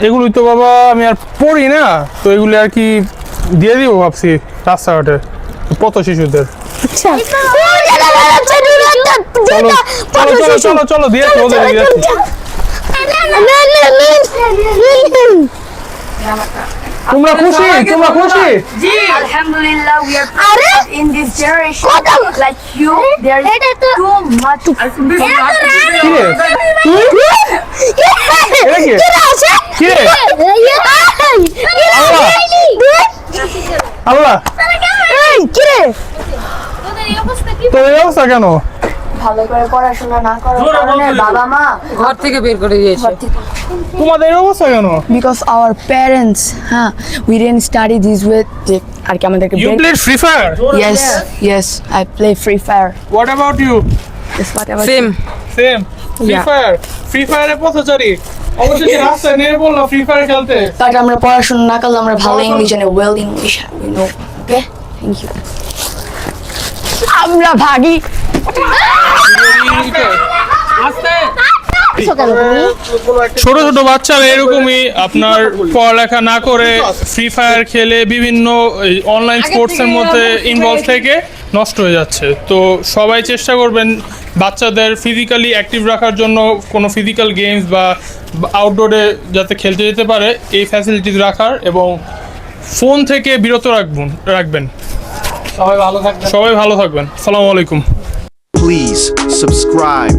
এগুলোই তো বাবা আমি আর পড়ি না, তো এগুলো আর কি দিয়ে দিব ভাবছি রাস্তাঘাটে পথ শিশুদের। চলো চলো চলো দিয়ে ওদের তোমরা খুশি? তোমরা খুশি? Alhamdulillah, we are in this generation like you. There is too much. আল্লাহ তোর এই অবস্থা কেন? ভালো করে পড়াশোনা না করার কারণে বাবা মা ঘর থেকে বের করে দিয়েছে। তোমাদের এই অবস্থা কেন? Because our parents, we didn't study this with আর কি আমাদেরকে You played Free Fire? Yes, I play Free Fire. What about you? Yes, whatever. Same Same. Free Yeah. Fire. Free Fire এ পথচারী অবশ্যই রাস্তায় নেমে বললাম Free Fire খেলতে। But আমরা পড়াশোনা না করলে আমরা ভালো ইংলিশ জানি, well English, we know. Okay? Thank you. আমরা ভাগি। ছোট ছোট বাচ্চারা এরকমই আপনার পড়ালেখা না করে ফ্রি ফায়ার খেলে বিভিন্ন অনলাইন স্পোর্টসের মধ্যে ইনভলভ থেকে নষ্ট হয়ে যাচ্ছে। তো সবাই চেষ্টা করবেন বাচ্চাদের ফিজিক্যালি অ্যাক্টিভ রাখার জন্য কোনো ফিজিক্যাল গেমস বা আউটডোরে যাতে খেলতে যেতে পারে এই ফ্যাসিলিটিস রাখার, এবং ফোন থেকে বিরত রাখবেন। সবাই ভালো থাকবেন। আসসালামু আলাইকুম। Please subscribe.